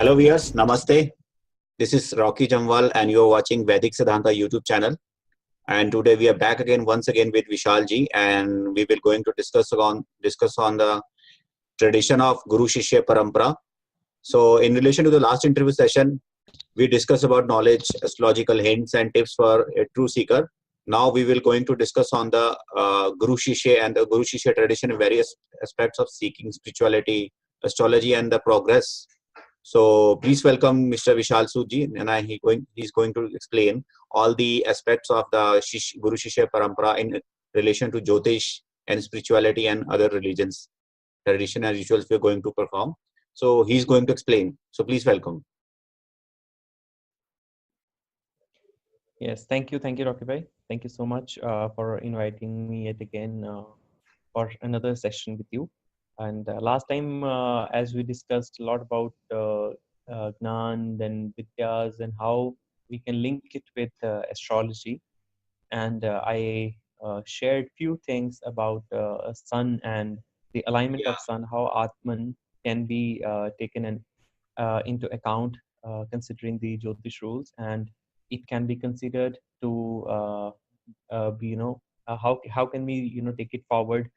Hello viewers, Namaste. This is Rocky Jamwal and you are watching Vedic Siddhanta YouTube channel. And today we are back once again with Vishal ji, and we will going to discuss on the tradition of Guru Shishya Parampara. So in relation to the last interview session, we discussed about knowledge, astrological hints and tips for a true seeker. Now we will going to discuss on the Guru Shishya and the Guru Shishya tradition in various aspects of seeking spirituality, astrology and the progress. So please welcome Mr. Vishal Sripaulsood, and he's going to explain all the aspects of the Guru Shishya Parampara in relation to jyotish and spirituality and other religions, tradition and rituals we are going to perform. So he's going to explain. So please welcome. Yes, thank you, Rocky Bhai. Thank you so much for inviting me yet again for another session with you. And last time, as we discussed a lot about Gnan, then Vidyas, and how we can link it with astrology. And I shared few things about sun and the alignment of sun, how Atman can be taken into account considering the Jyotish rules, and it can be considered to be, how can we take it forward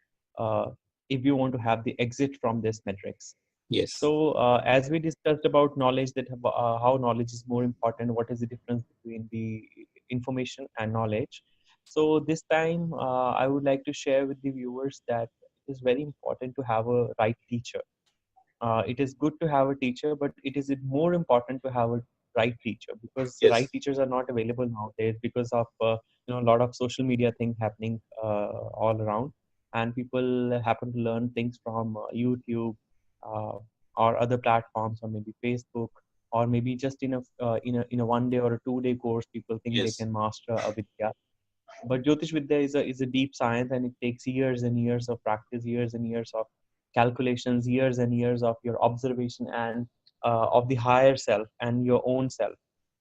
if we want to have the exit from this matrix. Yes. So as we discussed about knowledge, that how knowledge is more important, what is the difference between the information and knowledge. So this time I would like to share with the viewers that it is very important to have a right teacher. It is good to have a teacher, but it is more important to have a right teacher, because Yes. right teachers are not available nowadays because of a lot of social media things happening all around, and people happen to learn things from YouTube or other platforms, or maybe Facebook, or maybe just in a 1 day or a 2 day course. People think they can master a vidya, but Jyotish Vidya is a deep science, and it takes years and years of practice, years and years of calculations, years and years of your observation and of the higher self and your own self.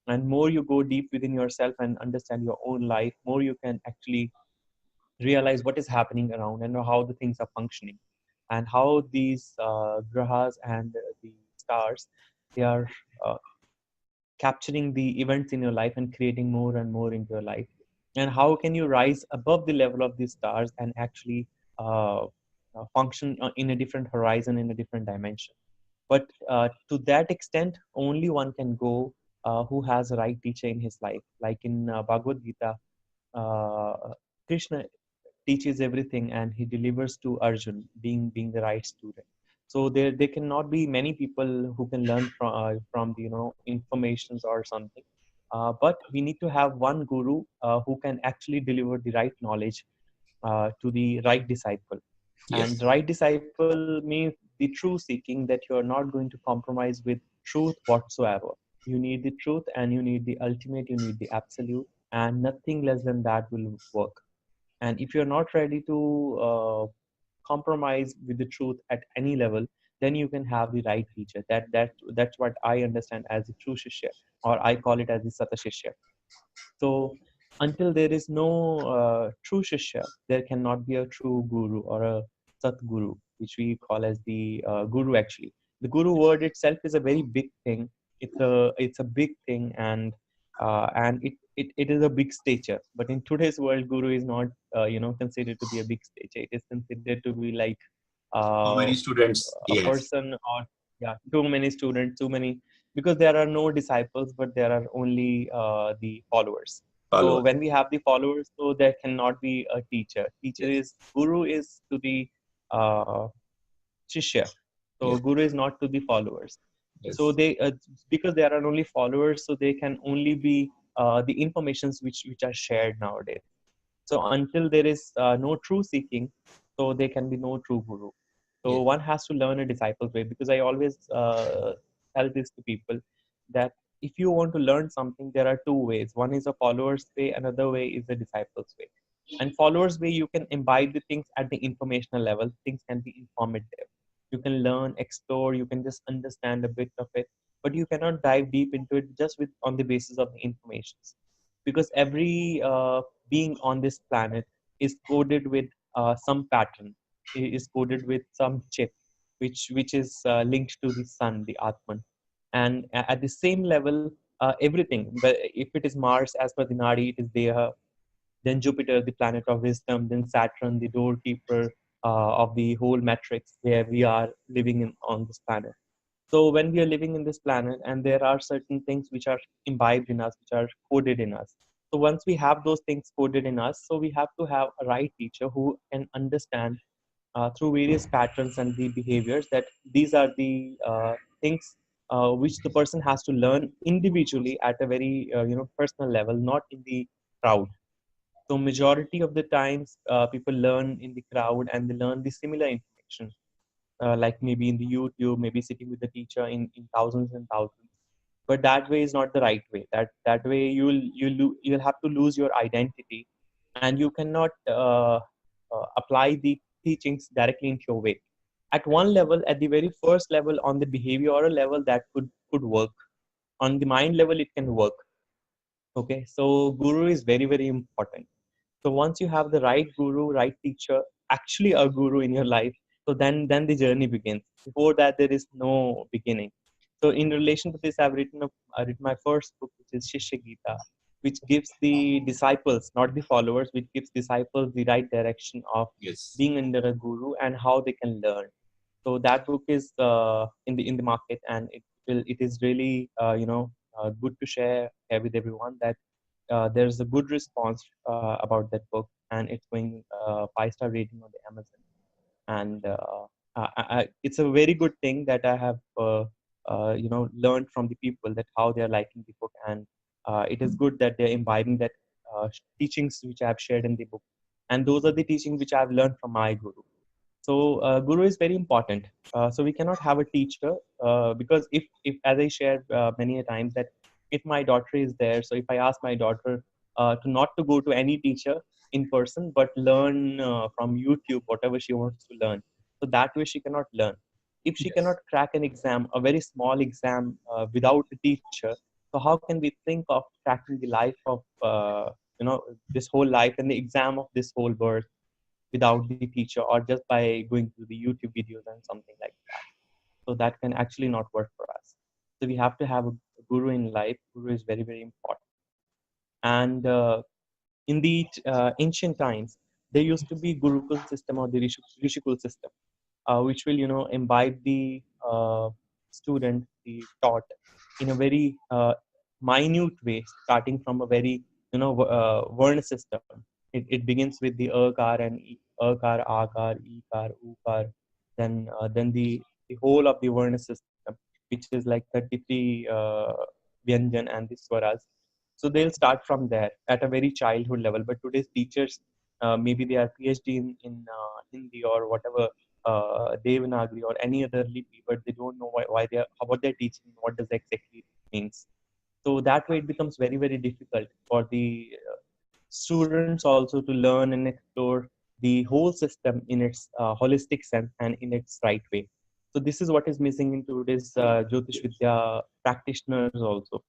And more you go deep within yourself and understand your own life, more you can actually realize what is happening around and how the things are functioning, and how these grahas and the stars, they are capturing the events in your life and creating more and more into your life. And how can you rise above the level of these stars and actually function in a different horizon, in a different dimension. But to that extent, only one can go who has a right teacher in his life. Like in Bhagavad Gita, Krishna teaches everything and he delivers to Arjun, being the right student. So there cannot be many people who can learn from the informations or something. But we need to have one guru who can actually deliver the right knowledge to the right disciple. Yes. And the right disciple means the true seeking, that you are not going to compromise with truth whatsoever. You need the truth, and you need the ultimate, you need the absolute, and nothing less than that will work. And if you're not ready to compromise with the truth at any level, then you can have the right teacher. That's what I understand as the true shishya, or I call it as the sata shishya. So until there is no true shishya, there cannot be a true guru or a sat guru, which we call as the guru. Actually, the guru word itself is a very big thing. It's a big thing, and it is a big stature. But in today's world, guru is not considered to be a big stature. It is considered to be like Too many students. a Yes. person, or too many students, too many, because there are no disciples, but there are only the followers. So when we have the followers, so there cannot be a teacher. Teacher is guru is to the shishya. So guru is not to the followers. So they because there are only followers, so they can only be the informations which are shared nowadays. So until there is no true seeking, so there can be no true guru. So one has to learn a disciple's way, because I always tell this to people that if you want to learn something, there are two ways. One is a follower's way, another way is a disciple's way. And followers way, you can imbibe the things at the informational level. Things can be informative. You can learn, explore, you can just understand a bit of it, but you cannot dive deep into it just on the basis of the informations, because every being on this planet is coded with some pattern, is coded with some chip, which is linked to the sun, the Atman. And at the same level, everything. But if it is Mars, as per the Nadi, it is there. Then Jupiter, the planet of wisdom. Then Saturn, the doorkeeper of the whole matrix where we are living in on this planet. So when we are living in this planet, and there are certain things which are imbibed in us, which are coded in us. So once we have those things coded in us, so we have to have a right teacher who can understand through various patterns and the behaviors that these are the things which the person has to learn individually at a very personal level, not in the crowd. So majority of the times people learn in the crowd and they learn the similar information, like maybe in the YouTube, maybe sitting with the teacher in thousands and thousands. But that way is not the right way. That way you'll have to lose your identity, and you cannot apply the teachings directly into your way. At one level, at the very first level, on the behavioral level, that could work. On the mind level, it can work. Okay, so guru is very very important. So once you have the right guru, right teacher, actually a guru in your life, so then the journey begins. Before that, there is no beginning. So in relation to this, I've written my first book, which is Shishya Gita, which gives the disciples, not the followers, which gives disciples the right direction of Yes. being under a guru and how they can learn. So that book is in the market, and it is really good to share with everyone that there's a good response about that book, and it's going 5-star rating on the Amazon. And it's a very good thing that I have learned from the people that how they are liking the book, and it is good that they're imbibing that teachings which I have shared in the book, and those are the teachings which I have learned from my guru. So guru is very important. So we cannot have a teacher because if as I shared many a times that if my daughter is there, so if I ask my daughter to not to go to any teacher in person but learn from YouTube whatever she wants to learn, so that way she cannot learn. If she Yes. cannot crack an exam, a very small exam without a teacher, so how can we think of cracking the life of this whole life and the exam of this whole world without the teacher, or just by going through the YouTube videos and something like that? So that can actually not work for us. So we have to have a guru in life. Guru is very, very important. And in the ancient times, there used to be Gurukul system or the Rishikul system, which will imbibe the student, the taught, in a very minute way, starting from a very Varna system. It begins with the akar and akar, akar, ikar, ukar, then the whole of the Varna system, which is like 33 Vyanjan and the Swaras. So they'll start from there at a very childhood level. But today's teachers, maybe they are PhD in Hindi or whatever, Devanagari or any other lipi, but they don't know why they are, what they're teaching, what does exactly means. So that way it becomes very, very difficult for the students also to learn and explore the whole system in its holistic sense and in its right way. So this is what is missing in today's Jyotish Vidya practitioners also.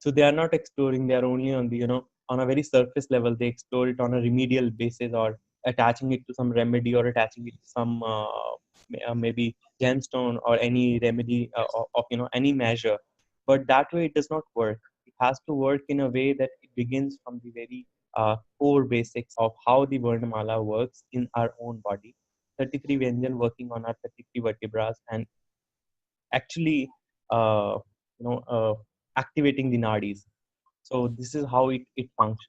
So they are not exploring, they are only on the on a very surface level. They explore it on a remedial basis, or attaching it to some remedy, or attaching it to some maybe gemstone or any remedy of any measure. But that way it does not work. It has to work in a way that it begins from the very core basics of how the Varnamala works in our own body. 33 Vyanjan working on our 33 vertebrae, and actually uh, activating the nadis. So this is how it functions.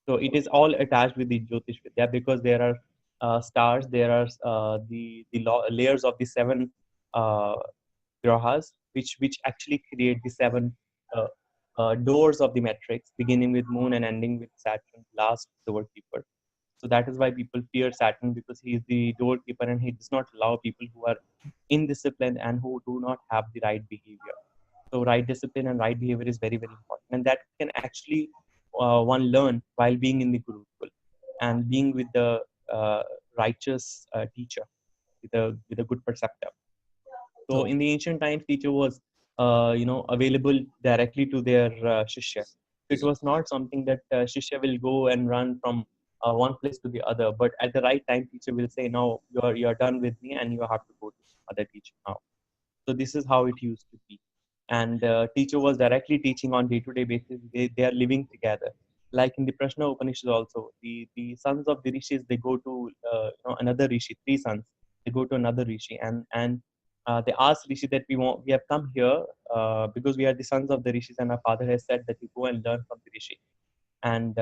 So it is all attached with the Jyotish Vidya, because there are stars, there are layers of the seven uh, grahas, which actually create the seven uh, doors of the matrix, beginning with Moon and ending with Saturn, last doorkeeper. So that is why people fear Saturn, because he is the doorkeeper and he does not allow people who are indisciplined and who do not have the right behavior. So right discipline and right behavior is very, very important, and that can actually one learn while being in the Gurukul and being with the righteous teacher with a good perceptor. So So in the ancient times, teacher was available directly to their shishya. It was not something that shishya will go and run from one place to the other, but at the right time, teacher will say, "No, you're done with me, and you have to go to other teacher now." So this is how it used to be. and teacher was directly teaching on day-to-day basis. They are living together. Like in the Prashna Upanishad also, the sons of the rishis, they go to another rishi, three sons, they go to another rishi, and they ask rishi that we have come here because we are the sons of the rishis, and our father has said that you go and learn from the rishi. And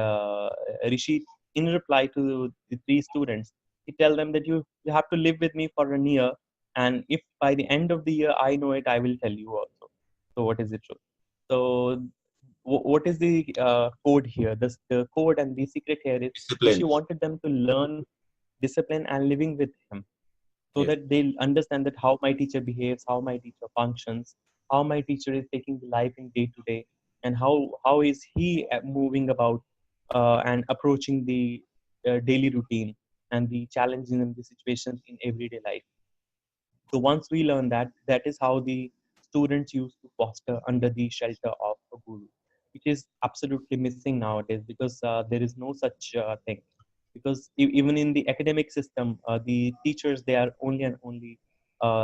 rishi, in reply to the three students, he tell them that you have to live with me for a year, and if by the end of the year I know it, I will tell you also. So what is the truth? So what is the code here? The code and the secret here is Discipline. rishi wanted them to learn discipline and living with him, so Yes. that they'll understand that how my teacher behaves, how my teacher functions, how my teacher is taking the life in day to day, and how is he moving about and approaching the daily routine and the challenges and the situations in everyday life. So once we learn that, that is how the students used to foster under the shelter of a guru, which is absolutely missing nowadays, because there is no such thing. Because even in the academic system, the teachers, they are only and only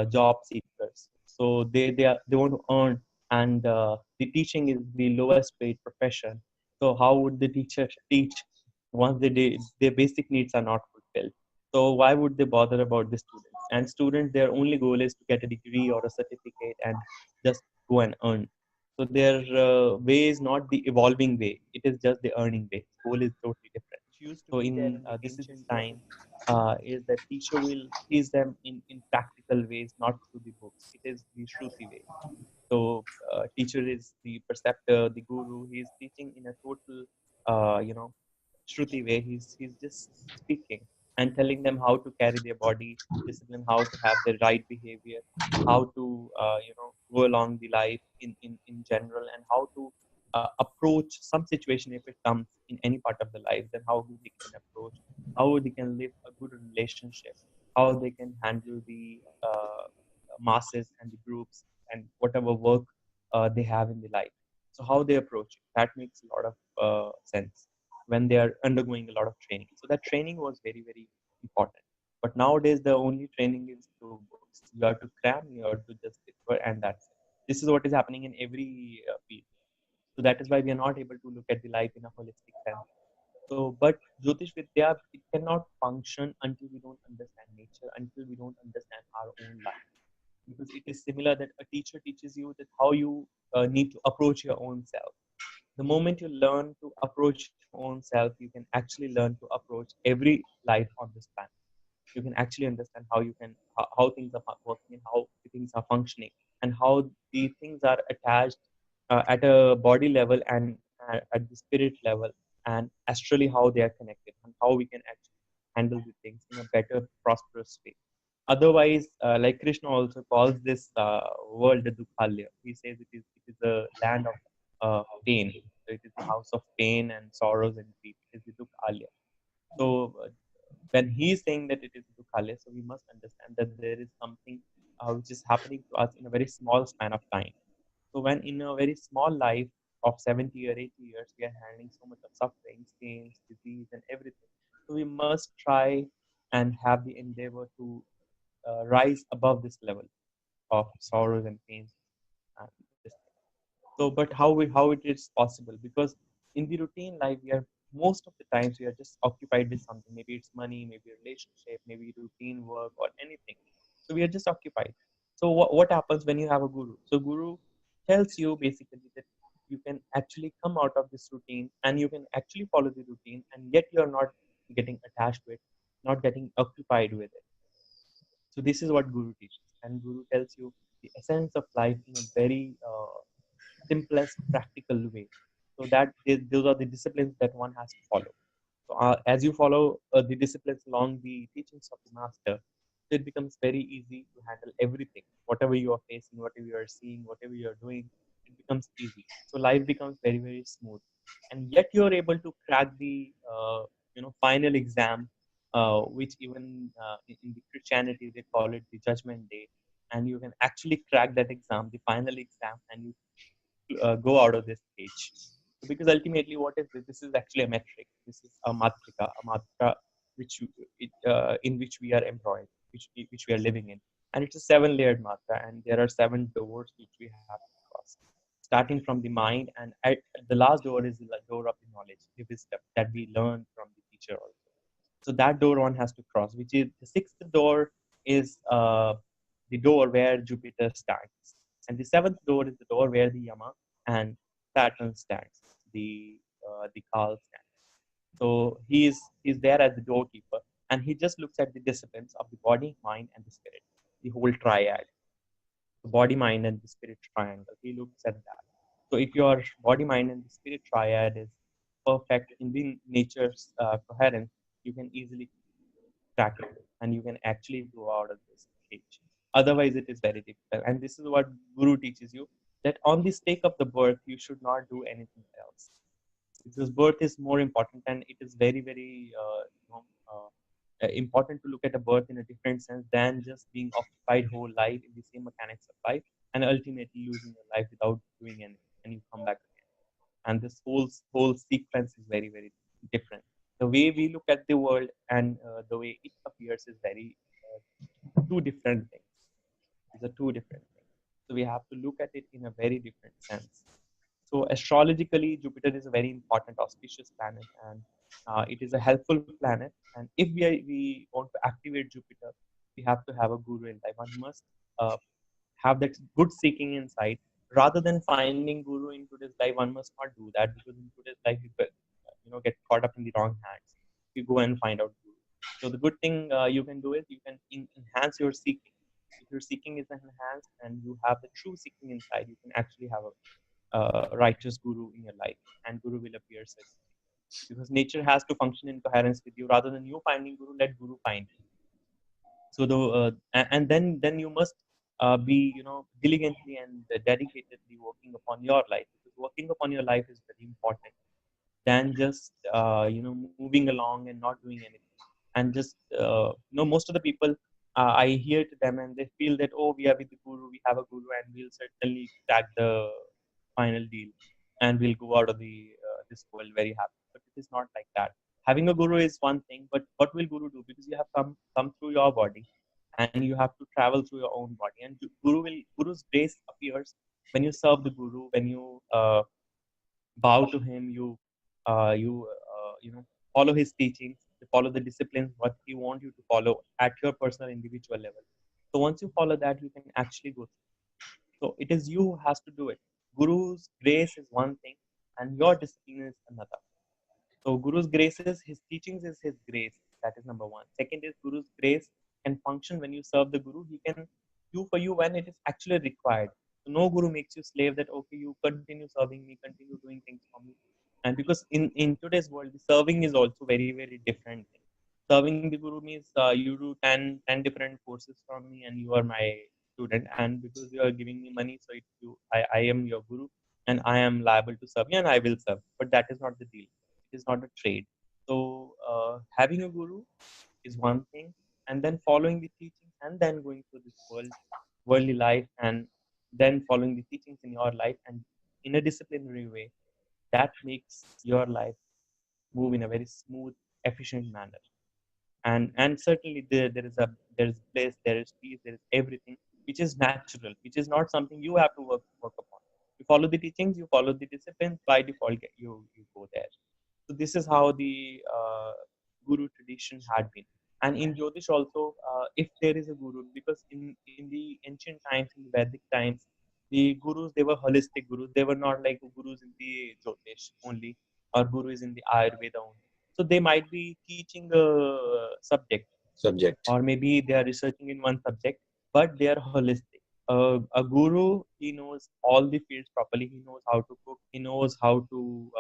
job seekers. So they want to earn, and the teaching is the lowest paid profession. So how would the teacher teach once their basic needs are not fulfilled? So why would they bother about the students? And students, their only goal is to get a degree or a certificate and just go and earn. So their way is not the evolving way; it is just the earning way. Goal is totally different. So in this is the sign is that teacher will teach them in practical ways, not through the books. It is the Shruti way. So teacher is the preceptor, the guru. He is teaching in a total, Shruti way. He's just speaking and telling them how to carry their body discipline, how to have the right behavior, how to go along the life in general, and how to approach some situation if it comes in any part of the life. Then how they can approach, how they can live a good relationship, how they can handle the masses and the groups and whatever work they have in the life. So how they approach it, that makes a lot of sense when they are undergoing a lot of training. So that training was very, very important. But nowadays, the only training is through books. You have to cram, you have to just deliver, and that's it. This is what is happening in every field. So that is why we are not able to look at the life in a holistic sense. So, but Jyotish Vidya, it cannot function until we don't understand nature, until we don't understand our own life. Because it is similar that a teacher teaches you that how you need to approach your own self. The moment you learn to approach your own self, you can actually learn to approach every life on this planet. You can actually understand how you can how things are working and how things are functioning, and how the things are attached at a body level and at the spirit level, and astrally how they are connected, and how we can actually handle the things in a better, prosperous way. Otherwise, like Krishna also calls this world the Dukhalya. He says it is a land of pain. So it is the house of pain and sorrows and grief. It is the Dukhalya. So when he is saying that it is Dukhalya, so we must understand that there is something which is happening to us in a very small span of time. So when in a very small life of 70 or 80 years, we are handling so much of suffering, pains, disease, and everything. So we must try and have the endeavor to rise above this level of sorrows and pains and this thing. So, but how it is possible? Because in the routine life, we are most of the times we are just occupied with something. Maybe it's money, maybe a relationship, maybe routine work or anything. So we are just occupied. So what happens when you have a guru? So guru tells you basically that you can actually come out of this routine and you can actually follow the routine, and yet you are not getting attached to it, not getting occupied with it. So this is what Guru teaches, and Guru tells you the essence of life in a very simplest, practical way. So that those are the disciplines that one has to follow. So as you follow the disciplines along the teachings of the master, it becomes very easy to handle everything. Whatever you are facing, whatever you are seeing, whatever you are doing, it becomes easy. So life becomes very, very smooth, and yet you are able to crack the final exam, which even in the Christianity they call it the Judgment Day, and you can actually crack that exam, the final exam, and you go out of this stage. So because ultimately, what is this? This is actually a metric. This is a matra in which we are employed, which we are living in, and it's a seven-layered matra, and there are seven doors which we have to cross. starting from the mind, and at the last door is the door of the knowledge, the wisdom that we learn from the teacher also. So that door one has to cross, which is the sixth door is the door where Jupiter stands, and the seventh door is the door where the Yama and Saturn stands, the Kal stands. So he's there as the doorkeeper, and he just looks at the disciplines of the body, mind, and the spirit, the whole triad, the body, mind, and the spirit triangle. He looks at that. So if your body, mind, and the spirit triad is perfect in the nature's coherence, you can easily crack it, and you can actually go out of this cage. Otherwise, it is very difficult. And this is what Guru teaches you, that on the stake of the birth, you should not do anything else, because birth is more important, and it is very, very important to look at a birth in a different sense than just being occupied whole life in the same mechanics of life and ultimately losing your life without doing anything, and you come back again. And this whole sequence is very, very different. The way we look at the world and the way it appears is very two different things. These are two different things. So we have to look at it in a very different sense. So astrologically, Jupiter is a very important auspicious planet, and it is a helpful planet. And if we want to activate Jupiter, we have to have a guru in life. One must have that good seeking inside, rather than finding guru in today's life. One must not do that, because in today's life you get caught up in the wrong hands. You go and find out guru. So the good thing you can do is you can enhance your seeking. If your seeking is enhanced and you have the true seeking inside, you can actually have a righteous guru in your life, and guru will appear certainly, because nature has to function in coherence with you. Rather than you finding guru, let guru find you. So and then you must be diligently and dedicatedly working upon your life, because working upon your life is very important than just moving along and not doing anything. And just most of the people, I hear to them, and they feel that, oh, we are with the guru, we have a guru, and we'll certainly crack the final deal, and we'll go out of the this world very happy. But it is not like that. Having a guru is one thing, but what will guru do? Because you have come through your body, and you have to travel through your own body, and guru's grace appears when you serve the guru, when you bow to him, you follow his teachings, you follow the disciplines what he wants you to follow at your personal individual level. So once you follow that, you can actually go through. So it is you who has to do it. Guru's grace is one thing, and your discipline is another. So Guru's grace is his teachings, is his grace. That is number one. Second is Guru's grace can function when you serve the Guru. He can do for you when it is actually required. So no Guru makes you slave that, okay, you continue serving me, continue doing things for me. And because in today's world, the serving is also very, very different thing. Serving the Guru means you do 10 different courses from me, and you are my student. And because you are giving me money, so I am your Guru, and I am liable to serve you, and I will serve. But that is not the deal. It is not a trade. So having a Guru is one thing, and then following the teachings, and then going through this worldly life, and then following the teachings in your life, and in a disciplinary way, that makes your life move in a very smooth, efficient manner. And certainly there is place, there is peace, there is everything which is natural, which is not something you have to work upon. You follow the teachings, you follow the disciplines, by default you go there. So this is how the guru tradition had been. And in Jyotish also, if there is a guru, because in the ancient times, in the Vedic times, the gurus, they were holistic gurus. They were not like gurus in the Jyotish only, or gurus in the Ayurveda only. So they might be teaching a subject, or maybe they are researching in one subject, but they are holistic. A guru, he knows all the fields properly. He knows how to cook. He knows how to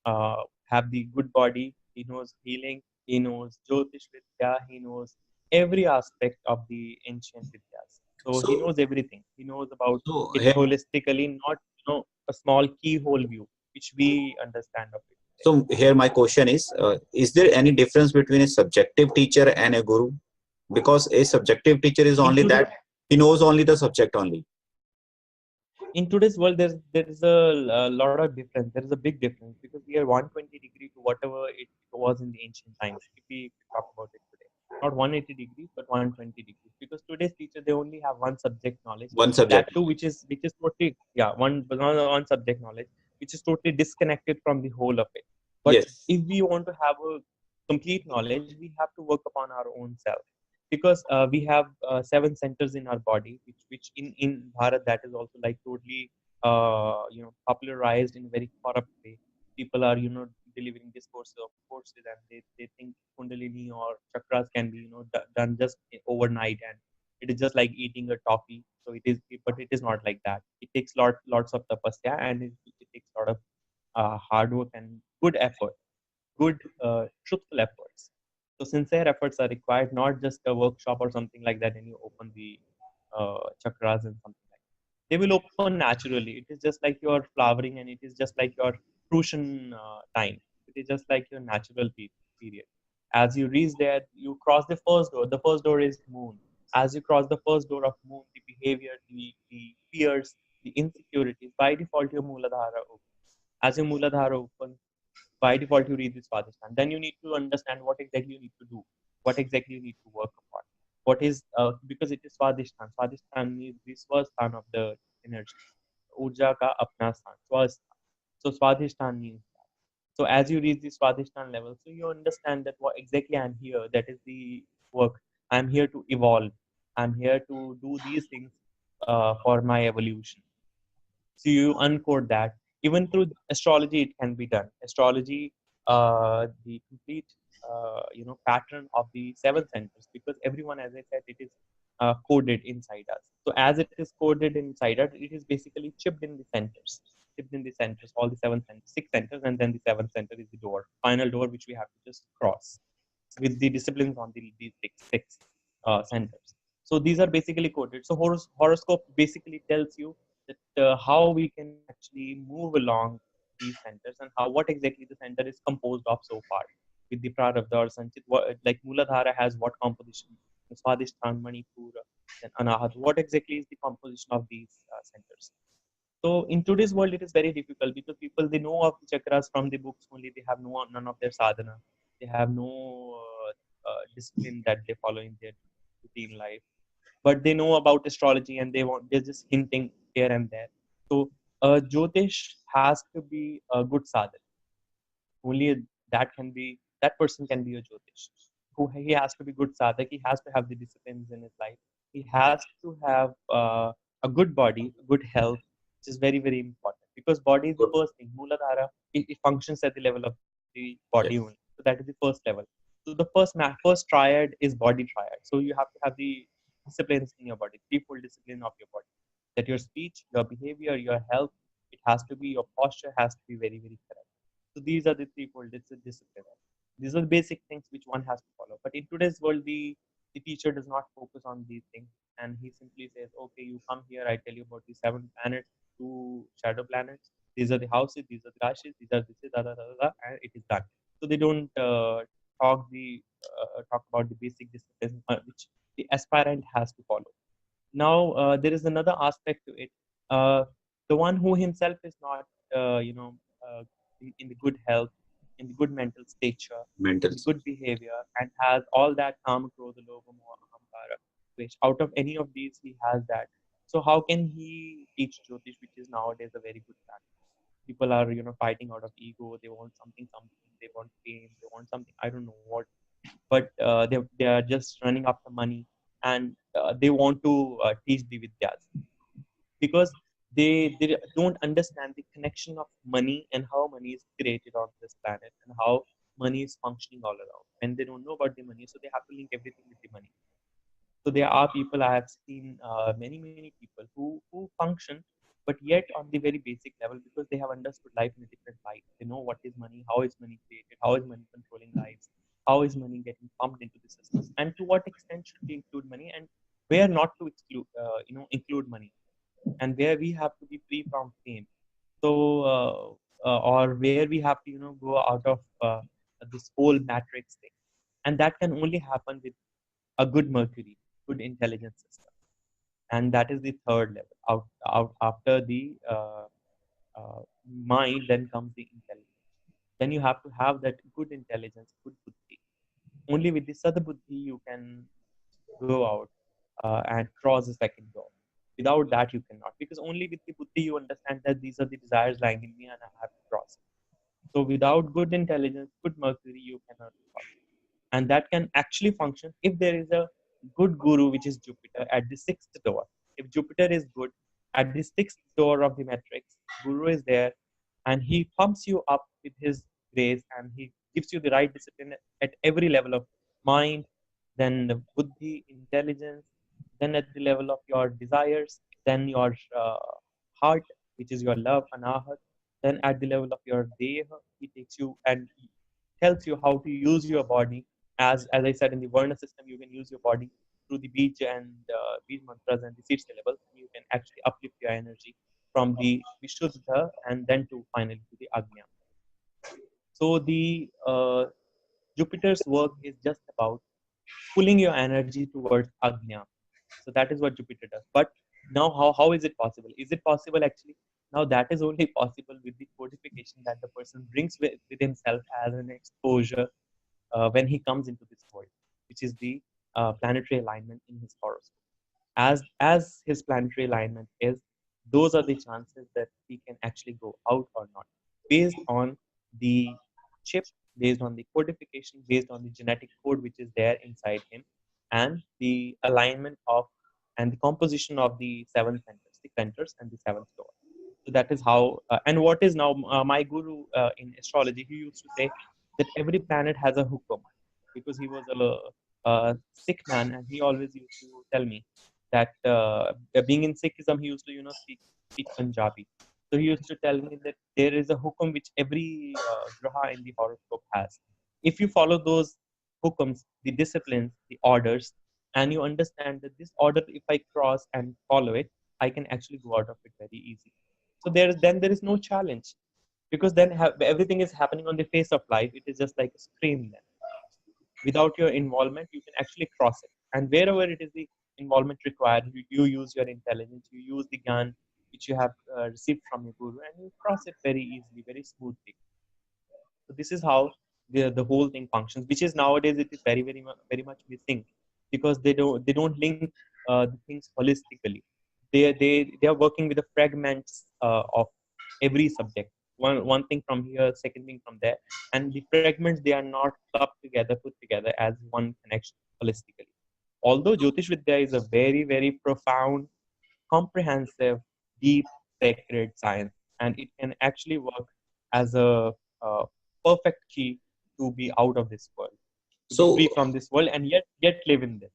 have the good body. He knows healing. He knows Jyotish Vidya. He knows every aspect of the ancient Vidyas. So he knows everything. He knows about it here, holistically, not a small keyhole view, which we understand of it. so here my question is there any difference between a subjective teacher and a guru? Because a subjective teacher is only that he knows only the subject only. In today's world, there is a lot of difference. There is a big difference, because we are 120 degree to whatever it was in the ancient times. If we talk about it today, not 180 degrees, but 120 degrees. Because today's teacher, they only have one subject knowledge, One that subject too, knowledge. which is totally, yeah, one subject knowledge, which is totally disconnected from the whole of it. But Yes. if we want to have a complete knowledge, we have to work upon our own self, because we have seven centers in our body, which in Bharat, that is also like totally popularized in a very corrupt way. People are delivering courses, and they think kundalini or chakras can be done just overnight, and it is just like eating a toffee. So it is, but it is not like that. It takes lots of tapasya, and it takes a lot of hard work and good effort, good truthful efforts. So sincere efforts are required, not just a workshop or something like that, and you open the chakras and something like that. They will open naturally. It is just like your flowering, and it is just like your fruition time. It is just like your natural period. As you reach there, you cross the first door. The first door is moon. As you cross the first door of moon, the behavior, the fears, the insecurities, by default your Muladhara opens. As your Muladhara opens, by default you read this Swadhisthana. Then you need to understand what exactly you need to do, what exactly you need to work upon. What is because it is Swadhisthana. Swadhisthana means the swasthan of the energy. Urja ka apna sthan, swasthan. So Swadhisthana means that. So as you reach the Swadhisthana level, so you understand that what exactly I'm here. That is the work. I'm here to evolve. I'm here to do these things for my evolution. So you uncode that. Even through astrology it can be done. Astrology, the complete pattern of the seven centers, because everyone, as I said, it is coded inside us. So as it is coded inside us, it is basically chipped in the centers, all the seven centers, six centers, and then the seventh center is the door, final door, which we have to just cross with the disciplines on these six centers. So these are basically coded. So horoscope basically tells you that how we can actually move along these centers, and how what exactly the center is composed of so far, with the Prarabdha or Sanchit. Like Muladhara has what composition, Swadhisthana, Manipura, then Anahat. What exactly is the composition of these centers? So in today's world, it is very difficult, because people, they know of the chakras from the books only. They have none of their sadhana. They have no discipline that they follow in their routine life. But they know about astrology, and they're just hinting here and there. So Jyotish has to be a good sadhana. Only that person can be a Jyotish. He has to be good sadhak. He has to have the disciplines in his life. He has to have a good body, good health, which is very very important, because body is the Good. first thing. Muladhara, it functions at the level of the body Yes. only. So that is the first level. So the first triad is body triad. So you have to have the disciplines in your body, threefold discipline of your body. That your speech, your behavior, your health, it has to be, your posture has to be very very correct. So these are the threefold discipline. These are the basic things which one has to follow. But in today's world, the teacher does not focus on these things, and he simply says, "Okay, you come here. I tell you about the seven planets, two shadow planets. These are the houses. These are the rashis. These are this, da, da, da, da, da," and it is done. So they don't talk about the basic disciplines which the aspirant has to follow. Now there is another aspect to it. Uh, the one who himself is not, uh, you know, uh, in the good health, in the good mental stature, Mental in the state. good behavior, and has all that kama, krodha, lobha, moha, ahankara, which out of any of these he has that. So how can he teach Jyotish, which is nowadays a very good practice? People are fighting out of ego. They want something. They want fame. They want something. I don't know what, but they are just running after money, and they want to teach the vidyas, because they don't understand the connection of money, and how money is created on this planet, and how money is functioning all around, and they don't know about the money, so they have to link everything with the money. So there are people, I have seen many people who function, but yet on the very basic level, because they have understood life in a different light. They know what is money, how is money created, how is money controlling lives, how is money getting pumped into the systems, and to what extent should we include money, and where not to include money, and where we have to be free from fame. So or where we have to go out of this whole matrix thing, and that can only happen with a good Mercury, good intelligence system. And that is the third level. Out after the uh, mind, then comes the intelligence. Then you have to have that good intelligence, good buddhi. only with the Sadabuddhi you can go out and cross the second door. Without that, you cannot, because only with the Buddhi you understand that these are the desires lying in me and I have to cross it. So without good intelligence, good Mercury, you cannot cross it. And that can actually function if there is a good guru, which is Jupiter, at the sixth door. If Jupiter is good at the sixth door of the matrix, guru is there, and he pumps you up with his grace, and he gives you the right discipline at every level of mind, then the buddhi, intelligence, then at the level of your desires, then your heart, which is your love, anahat, then at the level of your deha, he takes you and he tells you how to use your body. As I said, in the Varna system, you can use your body through the beach and beach mantras and the seed syllables. You can actually uplift your energy from the Vishuddha and then to finally to the Agnya. So the Jupiter's work is just about pulling your energy towards Agnya. So that is what Jupiter does. But now, how is it possible? Is it possible actually? Now that is only possible with the codification that the person brings with himself as an exposure when he comes into this world, which is the planetary alignment in his horoscope. As his planetary alignment is, those are the chances that he can actually go out or not, based on the chip, based on the codification, based on the genetic code which is there inside him, and the alignment of and the composition of the seven centers, the centers and the seventh door. So that is how. And what is now my guru in astrology? He used to say that every planet has a hukum, because he was a Sikh man, and he always used to tell me that being in Sikhism, he used to speak Punjabi. So he used to tell me that there is a hukum which every graha in the horoscope has. If you follow those hukums, the disciplines, the orders, and you understand that this order, if I cross and follow it, I can actually go out of it very easily. So there is no challenge, because then everything is happening on the face of life. It is just like a screen. Then without your involvement, you can actually cross it. And wherever it is the involvement required, you use your intelligence, you use the gun which you have received from your guru, and you cross it very easily, very smoothly. So this is how the whole thing functions, which is nowadays it is very much missing, because they don't link the things holistically. They are working with the fragments of every subject. One thing from here, second thing from there, and the fragments, they are not clubbed together, put together as one connection holistically. Although Jyotish Vidya is a very profound, comprehensive, deep, sacred science, and it can actually work as a uh, perfect key to be out of this world, to be So, free from this world, and yet live in this.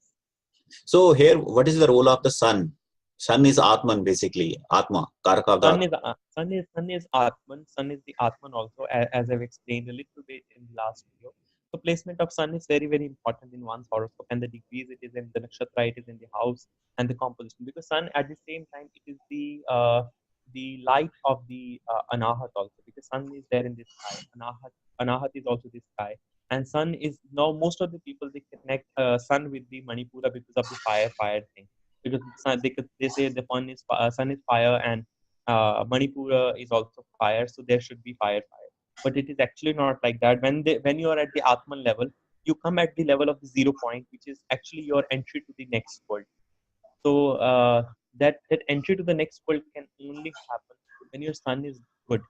so here, what is the role of the sun? Sun is Atman, basically. Atma, Karaka of the Atma. Sun is Atman. Sun is the Atman also, as I've explained a little bit in the last video. So placement of Sun is very important in one's horoscope, and the degrees it is in the nakshatra, it is in the house, and the composition. Because Sun at the same time it is the light of the Anahat also, because Sun is there in the sky. Anahat is also the sky, and Sun is now most of the people they connect Sun with the Manipura because of the fire thing, because they say the sun is fire, and Manipura is also fire, so there should be fire. But it is actually not like that. When you are at the Atman level, you come at the level of the 0 point, which is actually your entry to the next world. So that entry to the next world can only happen when your sun is good,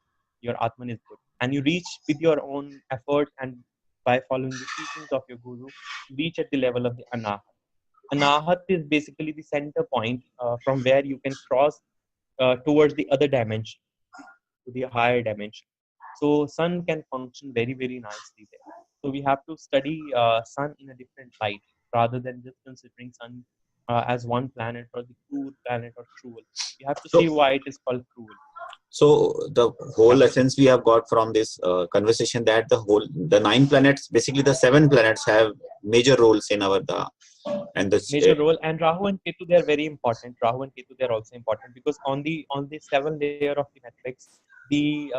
your Atman is good, and you reach with your own effort and by following the teachings of your guru, reach at the level of the Anahat. Anahat is basically the center point from where you can cross towards the other dimension, to the higher dimension. So sun can function very nicely there. So we have to study sun in a different light, rather than just considering sun as one planet or the cruel planet or cruel. You have to So, see why it is called cruel. so the Yeah. whole essence we have got from this conversation, that the nine planets, basically the seven planets, have major roles in our the and the Major role, and Rahu and Ketu, they are very important. Rahu and Ketu, they are also important, because on the seven layer of the matrix, the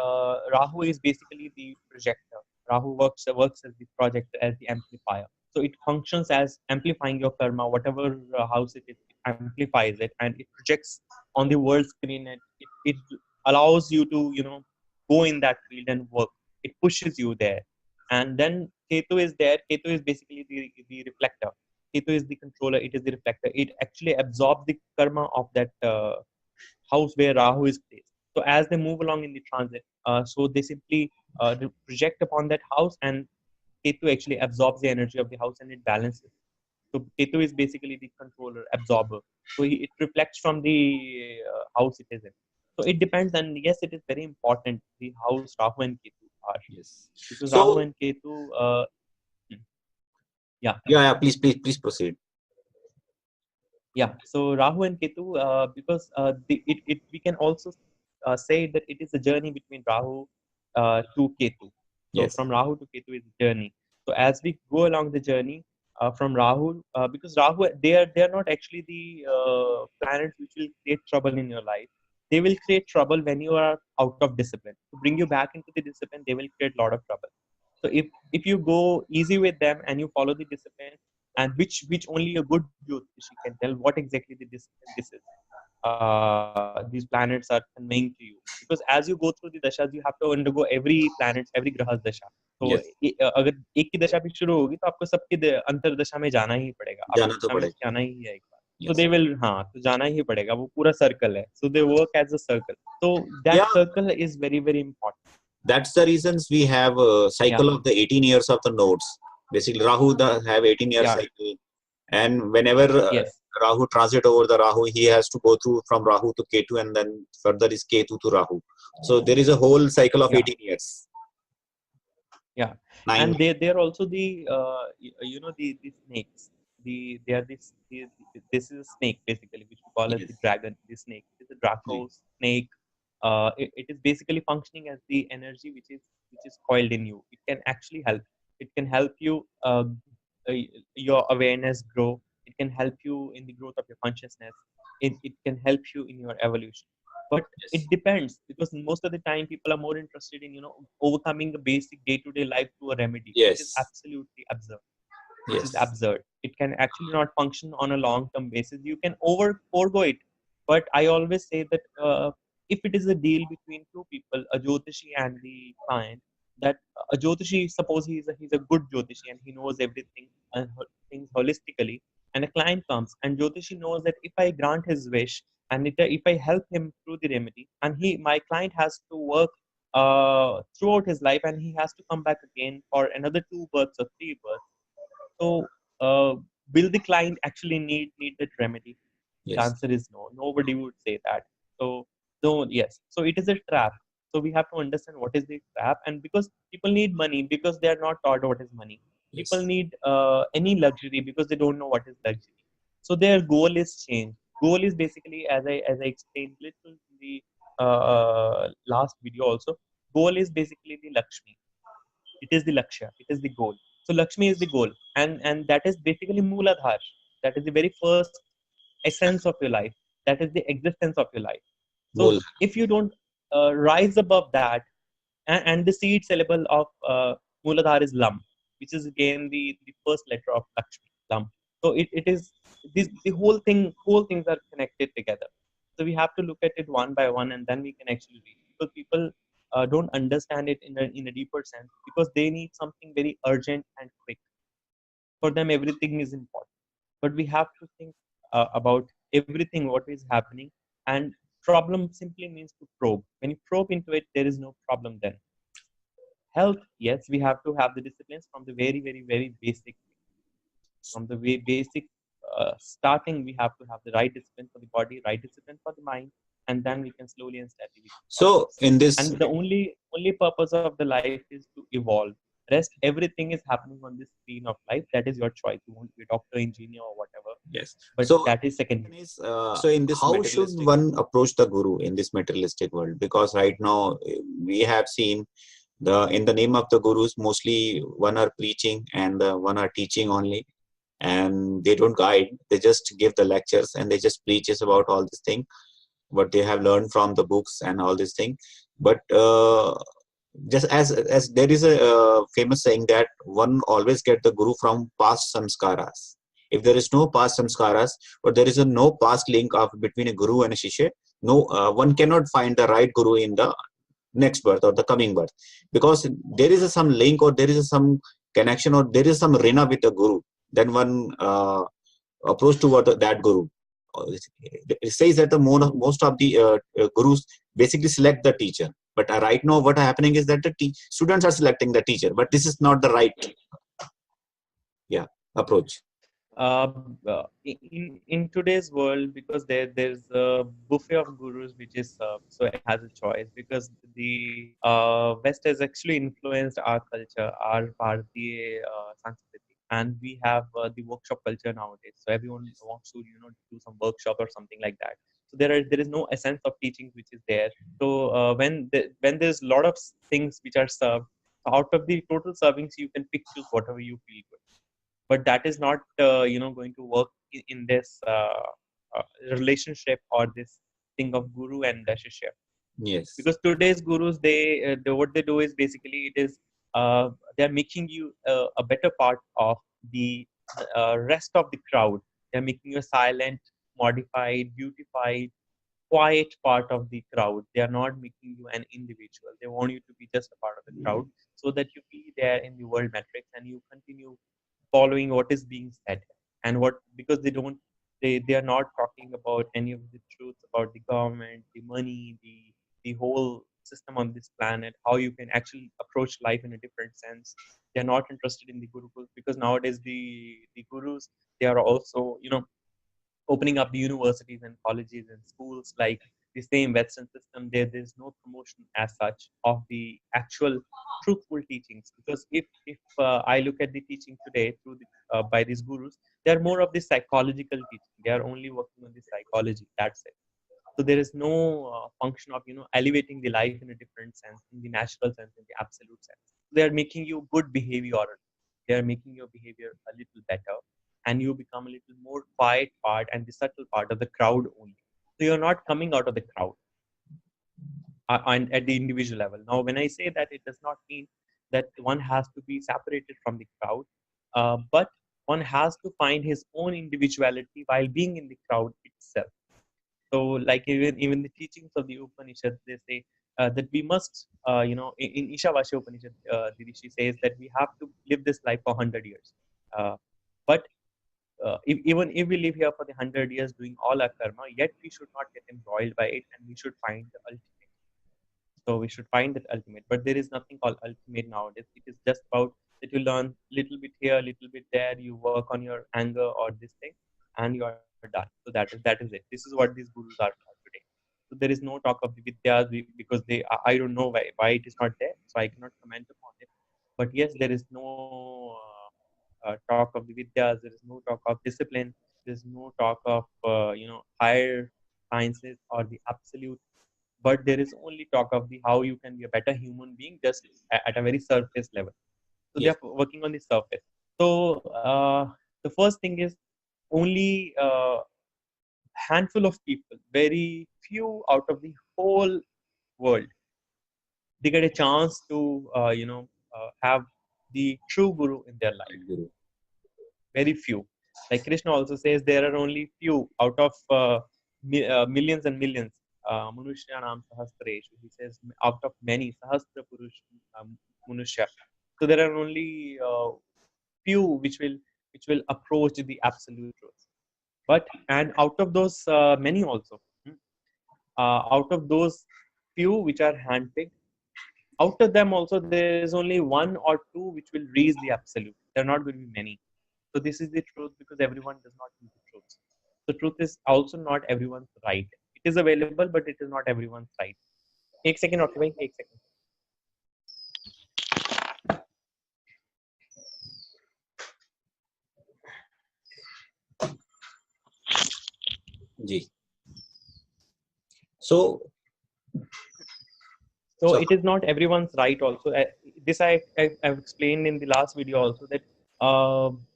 Rahu is basically the projector. Rahu works as the projector, as the amplifier. So it functions as amplifying your karma, whatever house it is, it amplifies it, and it projects on the world screen, and it allows you to go in that field and work. It pushes you there. And then Ketu is there. Ketu is basically the reflector. Ketu is the controller. It is the reflector. It actually absorbs the karma of that house where Rahu is placed. So as they move along in the transit, so they simply project upon that house, and Ketu actually absorbs the energy of the house and it balances. So Ketu is basically the controller, absorber. So it reflects from the house it is in. So it depends, and yes, it is very important the house Rahu and Ketu are, Yes. because Rahu So and Ketu, yeah, yeah, please proceed. yeah. So Rahu and Ketu, because we can also say that it is a journey between Rahu to Ketu. So Yes. from Rahu to Ketu is a journey. So as we go along the journey from Rahu, because Rahu, they are not actually the planets which will create trouble in your life. They will create trouble when you are out of discipline. To bring you back into the discipline, they will create a lot of trouble. So if you go easy with them and you follow the discipline, and which only a good jyotishi can tell what exactly the discipline this is. These planets are conveying to you, because as you go through the dashas, you have to undergo every planets, every grahas dasha. तो Yes. अगर एक की दशा भी शुरू होगी तो आपको सबकी अंतर दशा में जाना ही पड़ेगा, आपकी जाना तो दशा में पड़ेगा. जाना ही है एक बार. तो Yes. दे विल, हाँ, तो जाना ही पड़ेगा, वो पूरा सर्कल है. So they work as a circle. तो that Yeah, circle is very very important. that's the reasons we have a या cycle of the 18 years of the nodes. Basically, Rahu have 18-year या cycle, and whenever yes Rahu transit over the Rahu, he has to go through from Rahu to Ketu, and then further is Ketu to Rahu. So there is a whole cycle of या 18 years. Yeah, Nine. and they're also the the snakes. They are this is a snake basically, which we call as Yes. the dragon. The snake, it is a Draco snake. It is basically functioning as the energy which is coiled in you. It can actually help. It can help you uh, your awareness grow. It can help you in the growth of your consciousness. It can help you in your evolution. But Yes. it depends, because most of the time people are more interested in overcoming the basic day-to-day life through a remedy, which is Yes. absolutely absurd. Which is Yes. absurd. It can actually not function on a long-term basis. You can forego it, but I always say that if it is a deal between two people, a jyotishi and the client, that a jyotishi, suppose he's a good jyotishi and he knows everything and things holistically, and a client comes and jyotishi knows that if I grant his wish and if I help him through the remedy, and my client has to work throughout his life, and he has to come back again for another 2 births or 3 births. So, will the client actually need that remedy? The Yes. answer is no. Nobody would say that. So, no, yes. So it is a trap. So we have to understand what is the trap, and because people need money, because they are not taught what is money. People Yes. need any luxury because they don't know what is luxury. So their goal is changed. Goal is basically, as I explained little in the last video also. Goal is basically the Lakshmi. It is the Lakshya. It is the goal. So Lakshmi is the goal, and that is basically Mooladhar. That is the very first essence of your life. That is the existence of your life. So Mul. if you don't rise above that, and the seed syllable of Mooladhar is Lam, which is again the first letter of Lakshmi, Lam. So it is the whole things are connected together. So we have to look at it one by one, and then we can actually read. Because people don't understand it in a deeper sense, because they need something very urgent and quick. For them, everything is important. But we have to think about everything what is happening, and problem simply means to probe. When you probe into it, there is no problem then. Health, yes, we have to have the disciplines from the very very very basic, from the way basic starting. We have to have the right discipline for the body, right discipline for the mind, and then we can slowly and steadily So progress. in this, And the only purpose of the life is to evolve. Rest, everything is happening on this screen of life. That is your choice. You want to be a doctor, engineer, or whatever, yes. but So that is secondary. so in this, how should one approach the guru in this materialistic world? Because right now we have seen in the name of the gurus, mostly one are preaching and one are teaching only, and they don't guide. They just give the lectures and they just preaches about all this thing, what they have learned from the books and all this thing. But just as there is a famous saying that one always get the guru from past samskaras. If there is no past samskaras, or there is a no past link of between a guru and a shishya, no one cannot find the right guru in the next birth or the coming birth, because there is some link or there is some connection or there is some rena with the guru, then one approach toward that guru. It says that the most of the gurus basically select the teacher. But right now, what happening is that the students are selecting the teacher. But this is not the right, approach. In today's world, because there's a buffet of gurus which is so it has a choice, because the West has actually influenced our culture, our Bharatiya Sanskriti, and we have the workshop culture nowadays. So everyone wants to do some workshop or something like that. So there is no essence of teaching which is there. So when there's a lot of things which are served, out of the total servings, you can pick choose whatever you feel good, but that is not going to work in this uh, relationship or this thing of guru and shishya. Yes. Because today's gurus, what they do is basically it is they're making you a better part of the rest of the crowd. They're making you a silent, modified, beautified, quiet part of the crowd. They are not making you an individual. They want you to be just a part of the crowd, so that you be there in the world metrics and you continue following what is being said. And what, because they are not talking about any of the truths about the government, the money, the whole system on this planet, how you can actually approach life in a different sense. They're not interested in the gurukuls, because nowadays the gurus, they are also opening up the universities and colleges and schools like the same Western system. There's no promotion as such of the actual truthful teachings. Because if I look at the teaching today through by these gurus, they are more of the psychological teaching. They are only working on the psychology. That's it. So there is no function of elevating the life in a different sense, in the natural sense, in the absolute sense. They are making you good behavior. They are making your behavior a little better, and you become a little more quiet part and the subtle part of the crowd only. So you're not coming out of the crowd and at the individual level. Now, when I say that, it does not mean that one has to be separated from the crowd, but one has to find his own individuality while being in the crowd itself. So, like even the teachings of the Upanishads, they say that we must, in Ishavasya Upanishad, the Rishi says that we have to live this life for 100 years. But even if we live here for the 100 years doing all our karma, yet we should not get embroiled by it, and we should find the ultimate. So we should find that ultimate. But there is nothing called ultimate nowadays. It is just about that you learn little bit here, little bit there. You work on your anger or this thing, and you are done. So that is it. This is what these gurus are for today. So there is no talk of the vidyas because I don't know why it is not there. So I cannot comment upon it. But yes, there is no talk of the vidyas. There is no talk of discipline. There is no talk of higher sciences or the absolute, but there is only talk of the how you can be a better human being just at a very surface level. So they Yes. are working on the surface. So the first thing is only handful of people, very few out of the whole world, they get a chance to have the true guru in their life. Guru. Very few. Like Krishna also says, there are only few out of millions and millions. Manushyanam sahasreshu. He says out of many sahasra purush manushya. So there are only few which will approach the absolute truth. But and out of those many also, out of those few which are handpicked, out of them also there is only one or two which will reach the absolute. There are not going to be many. So this is the truth, because everyone does not know the truth. The truth is also not everyone's right. It is available, but it is not everyone's right. एक second, okay, भाई, एक second. Ji. So So it is not everyone's right also. This I've explained in the last video also, that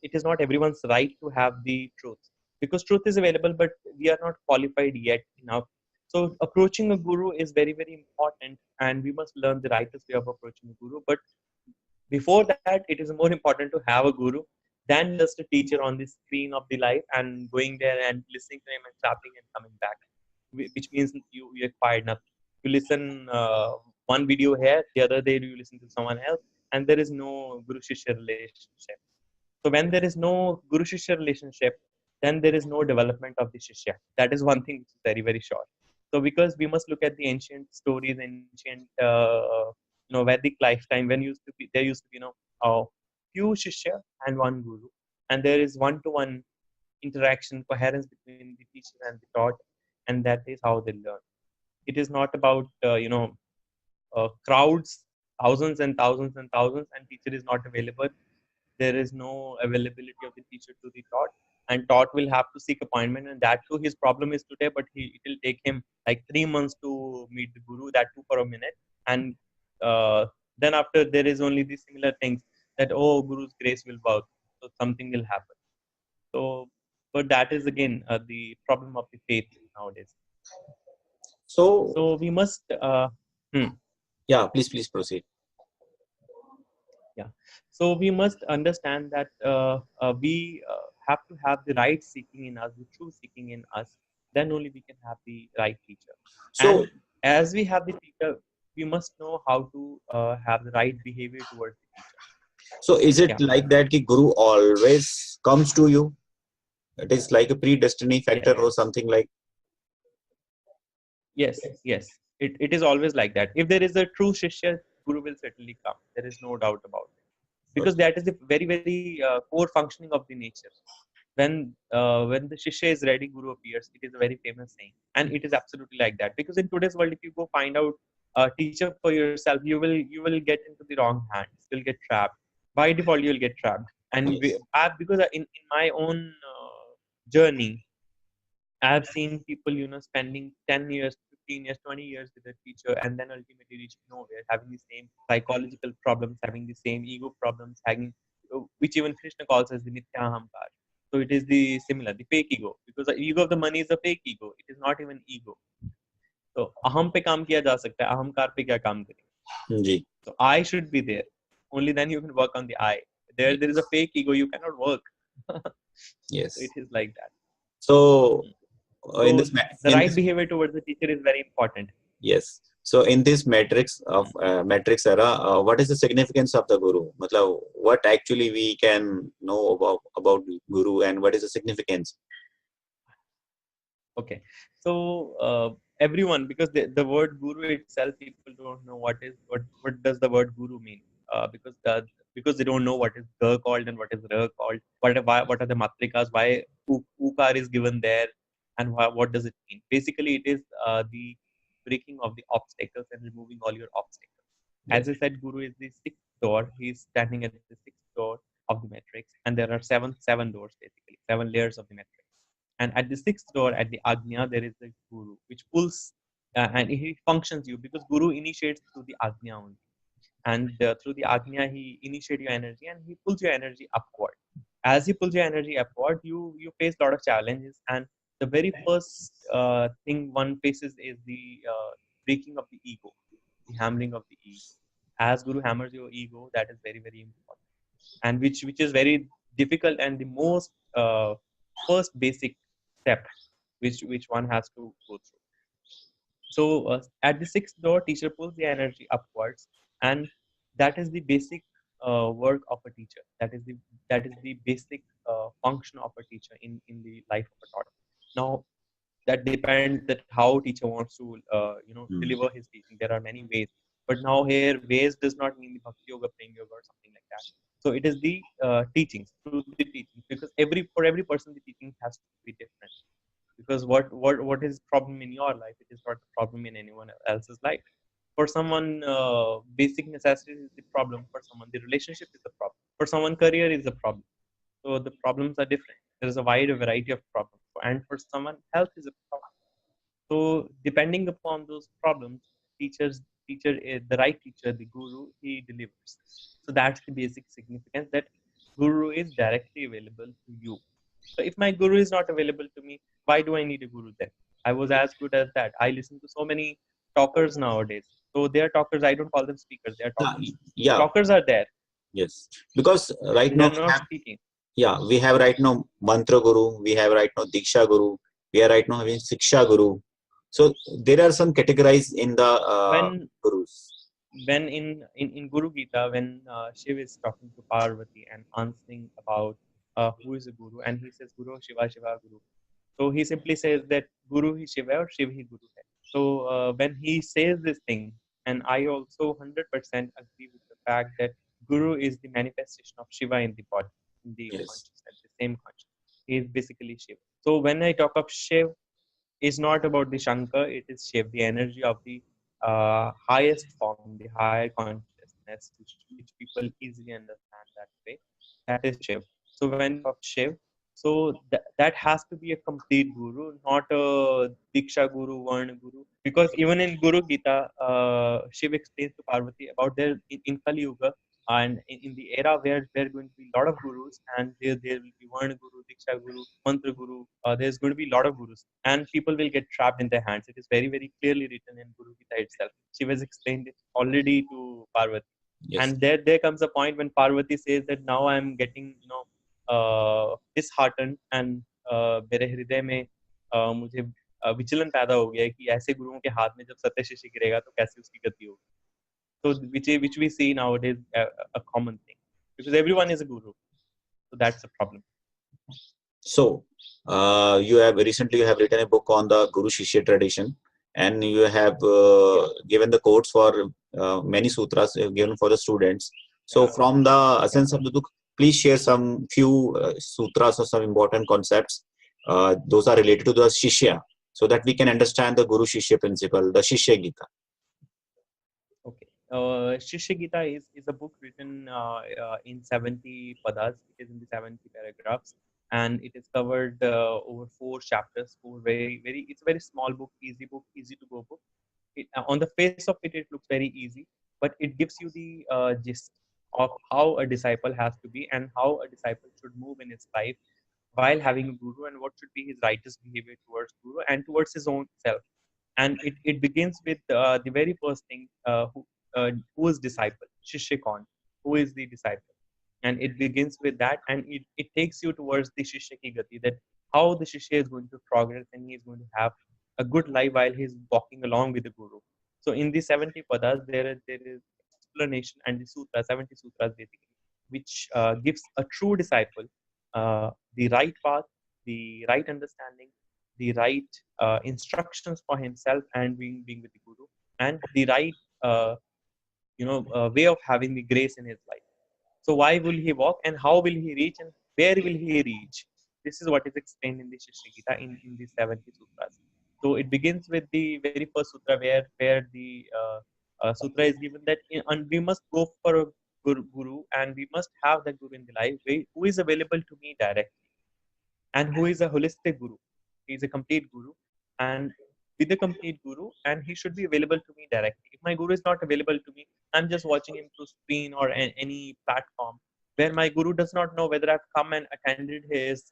it is not everyone's right to have the truth, because truth is available, but we are not qualified yet enough. So approaching a guru is very, very important, and we must learn the rightest way of approaching a guru. But before that, it is more important to have a guru than just a teacher on the screen of the life and going there and listening to him and clapping and coming back, which means you acquired nothing. You listen one video here, the other day you listen to someone else, and there is no Guru Shishya relationship. So when there is no Guru Shishya relationship, then there is no development of the Shishya. That is one thing which is very, very sure. So because we must look at the ancient stories, ancient Vedic lifetime, when there used to be a few Shishya and one Guru, and there is one-to-one interaction, coherence between the teacher and the taught, and that is how they learn. It is not about crowds, thousands and thousands and thousands, and teacher is not available. There is no availability of the teacher to the taught, and taught will have to seek appointment, and that too his problem is today, but it will take him like 3 months to meet the guru, that too for a minute, and then after there is only the similar things that, oh, guru's grace will work, so something will happen. So but that is again the problem of the faith nowadays. So we must yeah, please proceed. Yeah. So we must understand that we have to have the right seeking in us, the true seeking in us. Then only we can have the right teacher. So And as we have the teacher, we must know how to have the right behavior towards the teacher. so is it like that ki Guru always comes to you? It is like a predestiny factor or something like? Yes. It is always like that. If there is a true Shishya, Guru will certainly come. There is no doubt about it. Because that is the very, very core functioning of the nature. When the Shishya is ready, Guru appears. It is a very famous saying. And it is absolutely like that. Because in today's world, if you go find out a teacher for yourself, you will get into the wrong hands. You'll get trapped. By default, you'll get trapped. And because in my own journey, I've seen people, spending 10 years, 15 years, 20 years with a teacher, and then ultimately reaching nowhere, having the same psychological problems, having the same ego problems, which even Krishna calls as the Mithya Ahamkar. So it is the similar, the fake ego, because the ego of the money is a fake ego. It is not even ego. So aham pe kaam kiya ja sakta hai, ahamkar pe kya kaam karenge? So I should be there. Only then you can work on the I. There is a fake ego. You cannot work. Yes. So it is like that. So the right behavior towards the teacher is very important. Yes. So in this matrix of matrix era, what is the significance of the Guru? Matlab, what actually we can know about Guru, and what is the significance? Okay. So everyone, because the word Guru itself, people don't know what does the word Guru mean. Because they don't know what is Ga called and what is Ra called. What are the matrikas? Why Ukar is given there, and what does it mean? Basically, it is the breaking of the obstacles and removing all your obstacles. As I said, Guru is the sixth door. He's standing at the sixth door of the matrix, and there are seven doors, basically 7 layers of the matrix. And at the sixth door, at the Agnya, there is the Guru, which pulls and he functions you, because Guru initiates through the Agnya only. And through the Agnya, he initiates your energy and he pulls your energy upward. As he pulls your energy upward, you face a lot of challenges. And the very first thing one faces is the breaking of the ego, the hammering of the ego. As Guru hammers your ego, that is very, very important. And which is very difficult, and the most first basic step which one has to go through. So at the sixth door, teacher pulls the energy upwards, and that is the basic work of a teacher. That is the basic function of a teacher in the life of a taught. Now that depends that how teacher wants to deliver his teaching. There are many ways, but now here ways does not mean the bhakti yoga, prem yoga, or something like that. So it is the teachings, through the teachings, because for every person the teaching has to be different. Because what is problem in your life, it is not the problem in anyone else's life. For someone, basic necessities is the problem. For someone, the relationship is the problem. For someone, career is the problem. So the problems are different. There is a wide variety of problems, and for someone, health is a problem. So depending upon those problems, the right teacher, the Guru, he delivers. So that's the basic significance, that Guru is directly available to you. So if my Guru is not available to me, why do I need a Guru then? I was as good as that. I listen to so many talkers nowadays. So they are talkers. I don't call them speakers. They are talkers. Yeah. Talkers are there. Yes. Because right they now are not speaking. Yeah, we have right now Mantra Guru, we have right now Diksha Guru, we are right now having Shiksha Guru. So there are some categorized in the Gurus. when in Guru Gita, when Shiv is talking to Parvati and answering about who is a guru, and he says Guru Shiva Shiva Guru. So he simply says that Guru hi Shiva or Shiv hi Guru hai. So when he says this thing, and I also 100% agree with the fact that Guru is the manifestation of Shiva in the body, in the Yes. consciousness, the same consciousness. He is basically Shiv. So when I talk of Shiv, it's not about the Shankar, it is Shiv, the energy of the highest form, the higher consciousness, which people easily understand that way. That is Shiv. So when we talk of Shiv, so that has to be a complete guru, not a Diksha guru, Varna guru. Because even in Guru Gita, Shiv explains to Parvati about their in Kali Yuga, and in the era where there are going to be a lot of gurus, and there will be Varna guru, Diksha guru, Mantra guru. There's going to be a lot of gurus, and people will get trapped in their hands. It is very, very clearly written in Guru Gita itself. Shiv has explained it already to Parvati. Yes. And there comes a point when Parvati says that now I am getting disheartened, and मेरे हृदय में मुझे विचलन पैदा हो गया है कि ऐसे गुरुओं के हाथ में जब सत्य शिष्य गिरेगा तो कैसे उसकी गति होगी. So which we see nowadays a common thing, because everyone is a guru. So that's the problem. So you have written a book on the Guru Shishya tradition, and you have given the quotes for many sutras given for the students. So from the essence of the book, please share some few sutras or some important concepts. Those are related to the Shishya, so that we can understand the Guru Shishya principle, the Shishya Gita. Okay. Shishya Gita is a book written in 70 padas. It is in the 70 paragraphs, and it is covered over 4 chapters. It's a very small book, easy to go book. On the face of it, it looks very easy, but it gives you the gist of how a disciple has to be and how a disciple should move in his life while having a guru, and what should be his righteous behavior towards guru and towards his own self. And it begins with the very first thing, who is disciple, Shishya, who is the disciple, and it begins with that, and it takes you towards the Shishya ki gati, that how the Shishya is going to progress and he is going to have a good life while he is walking along with the guru. So in the 70 padas, there is explanation, and the sutra, 70 sutras basically, which gives a true disciple the right path, the right understanding, the right instructions for himself and being with the guru, and the right way of having the grace in his life. So why will he walk, and how will he reach, and where will he reach? This is what is explained in the Shishya Gita in the 70 sutras. So it begins with the very first sutra, where the sutra is given that and we must go for a guru, and we must have that guru in the life who is available to me directly, and who is a holistic guru. He is a complete guru, and with a complete guru, and he should be available to me directly. If my guru is not available to me, I'm just watching him through screen or any platform where my guru does not know whether I've come and attended his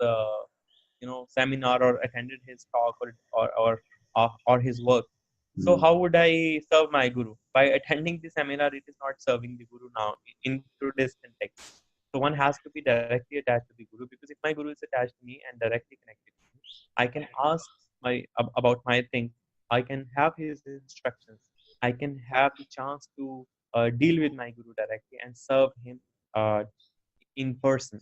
seminar or attended his talk or his work. So how would I serve my guru? By attending the seminar, it is not serving the guru now in today's context. So one has to be directly attached to the guru, because if my guru is attached to me and directly connected to me, I can ask about my thing. I can have his instructions. I can have the chance to deal with my guru directly and serve him in person,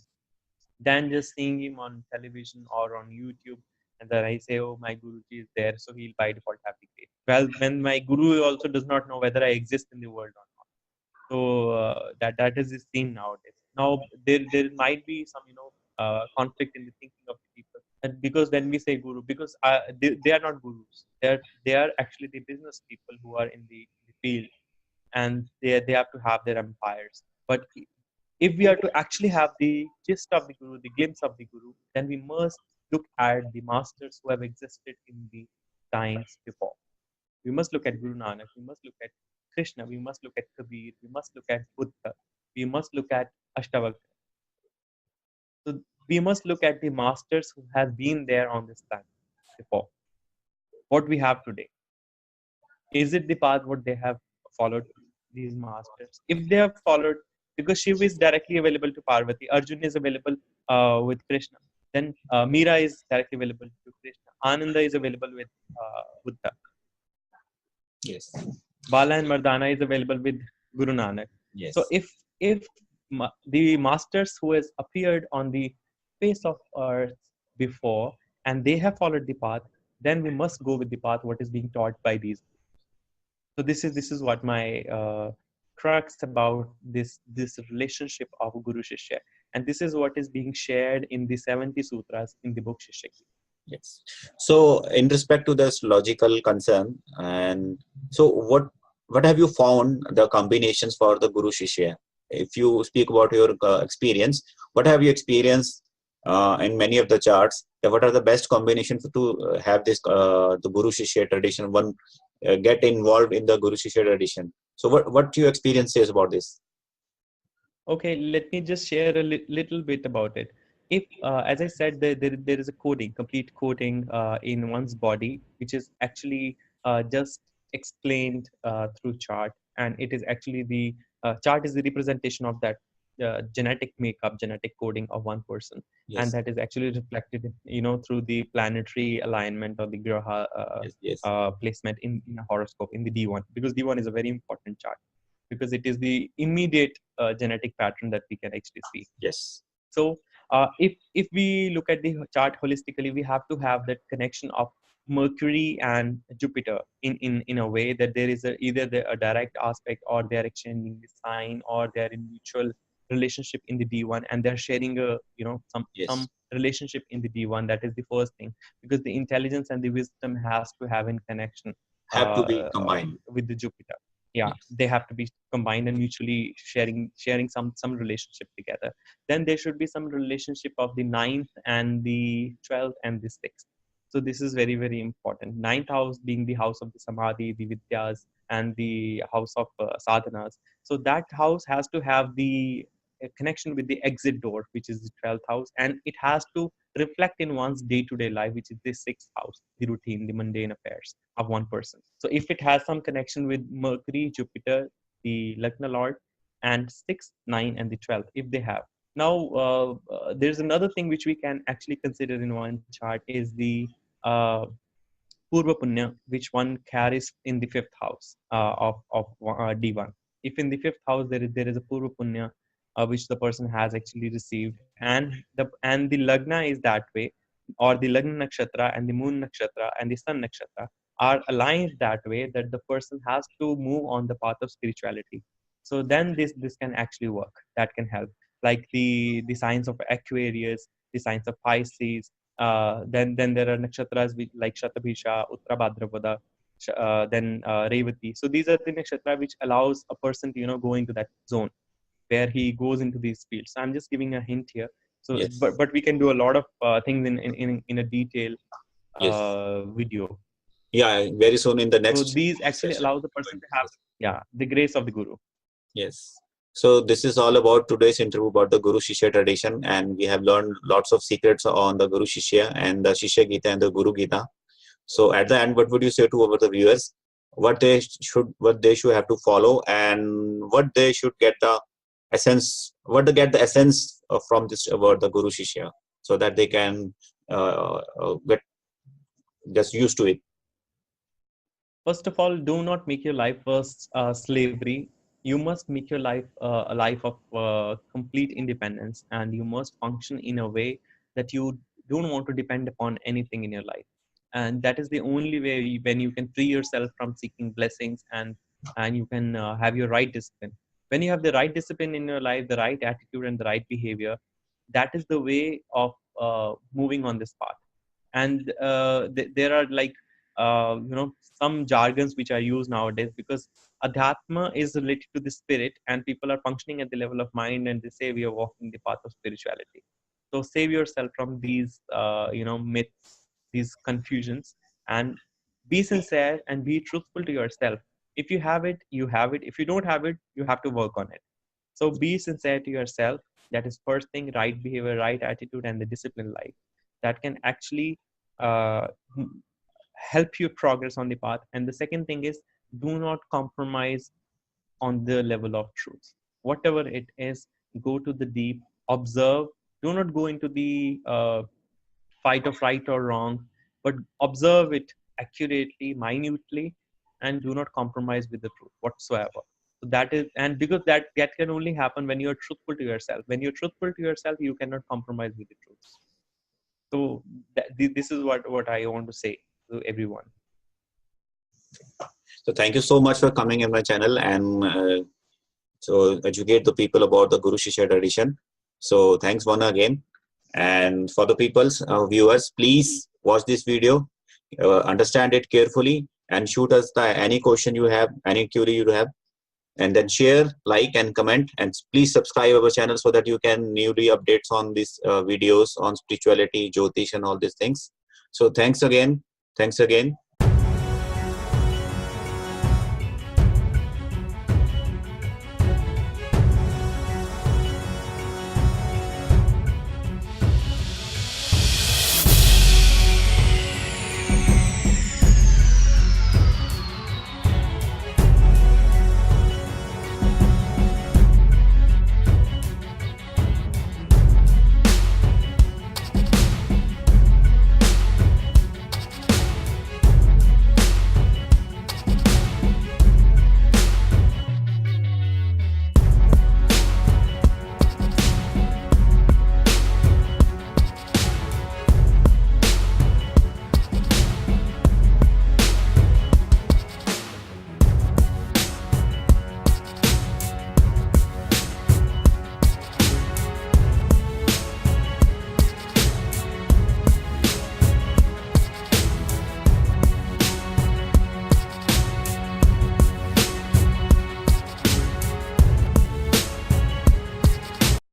than just seeing him on television or on YouTube. And then I say, oh, my Guruji is there, so he'll by default have the grace. Well, when my guru also does not know whether I exist in the world or not. So that is the scene nowadays. Now there might be some conflict in the thinking of the people, and because when we say guru, because they are not gurus, they are actually the business people who are in the field, and they have to have their empires. But if we are to actually have the gist of the guru, the glimpse of the guru, then we must look at the masters who have existed in the times before. We must look at Guru Nanak, we must look at Krishna, we must look at Kabir, we must look at Buddha, we must look at Ashtavakra. So we must look at the masters who have been there on this planet before. What we have today. Is it the path what they have followed, these masters? If they have followed, because Shiva is directly available to Parvati, Arjun is available with Krishna, then Meera is directly available to Krishna, Ananda is available with Buddha. Yes. Bala and Mardana is available with Guru Nanak. Yes. So if the masters who has appeared on the face of earth before, and they have followed the path, then we must go with the path what is being taught by these. So this is what my crux about this relationship of Guru Shishya, and this is what is being shared in the 70 sutras in the book Shishya. Yes. So, in respect to this logical concern, and so what have you found the combinations for the Guru Shishya? If you speak about your experience, what have you experienced in many of the charts? What are the best combinations to have this the Guru Shishya tradition? One get involved in the Guru Shishya tradition. So, what your experience says about this? Okay, let me just share a little bit about it. If, as I said, there is a coding, complete coding in one's body, which is actually just explained through chart, and it is actually the chart is the representation of that genetic makeup, genetic coding of one person, and Yes. that is actually reflected, through the planetary alignment or the graha Yes. Yes. placement in a horoscope in the D1, because D1 is a very important chart because it is the immediate genetic pattern that we can actually see. Yes. So if we look at the chart holistically, we have to have that connection of Mercury and Jupiter in a way that there is either a direct aspect, or they are exchanging the sign, or they are in mutual relationship in the D1, and they're sharing a some Yes. relationship in the D1. That is the first thing, because the intelligence and the wisdom has to have in connection Have to be combined. with the Jupiter. Yeah, Yes. they have to be combined and mutually sharing some relationship together. Then there should be some relationship of the ninth and the 12th and the 6th. So this is very, very important. Ninth house being the house of the samadhi, the vidyas, and the house of sadhanas. So that house has to have the connection with the exit door, which is the 12th house, and it has to reflect in one's day-to-day life, which is the 6th house, the routine, the mundane affairs of one person. So if it has some connection with Mercury, Jupiter, the Lagna Lord, and 6, 9, and the 12th, if they have. Now, there's another thing which we can actually consider in one chart is the Purva Punya, which one carries in the 5th house of D1. If in the 5th house there is a Purva Punya, which the person has actually received, and the Lagna is that way, or the Lagna Nakshatra and the Moon Nakshatra and the Sun Nakshatra are aligned that way that the person has to move on the path of spirituality. So then this can actually work. That can help, like the signs of Aquarius, the signs of Pisces. Then there are nakshatras like Shatabhisha, Uttarabhadrapada, then Revati. So these are the nakshatra which allows a person to go into that zone where he goes into these fields. So I'm just giving a hint here. So Yes. but we can do a lot of things in a detailed Yes. video. Yeah. Very soon in the So next these actually session. allow the person to have the grace of the guru. Yes. So this is all about today's interview about the Guru Shishya tradition, and we have learned lots of secrets on the Guru Shishya and the Shishya Gita and the Guru Gita. So at the end, what would you say to our the viewers? What they should have to follow, and what they should get the essence, what they get the essence from this about the Guru Shishya, so that they can get just used to it. First of all, do not make your life first slavery. You must make your life a life of complete independence, and you must function in a way that you don't want to depend upon anything in your life. And that is the only way when you can free yourself from seeking blessings, and you can have your right discipline. When you have the right discipline in your life, the right attitude, and the right behavior, that is the way of moving on this path. And there are like some jargons which are used nowadays, because adhyatma is related to the spirit, and people are functioning at the level of mind, and they say we are walking the path of spirituality. So save yourself from these myths, these confusions, and be sincere and be truthful to yourself. If you have it, you have it. If you don't have it, you have to work on it. So be sincere to yourself. That is first thing: right behavior, right attitude, and the disciplined life. That can actually uh, help you progress on the path. And the second thing is, do not compromise on the level of truth. Whatever it is, go to the deep, observe. Do not go into the fight of right or wrong, but observe it accurately, minutely, and do not compromise with the truth whatsoever. So that is, and because that can only happen when you're truthful to yourself. When you're truthful to yourself, you cannot compromise with the truth. So this is what I want to say to everyone. So thank you so much for coming in my channel and so educate the people about the Guru Shishya tradition. So thanks once again. And for the people's viewers, please watch this video, understand it carefully, and shoot us any question you have, any query you have, and then share, like, and comment. And please subscribe our channel so that you can newly updates on these videos on spirituality, jyotish, and all these things. So thanks again.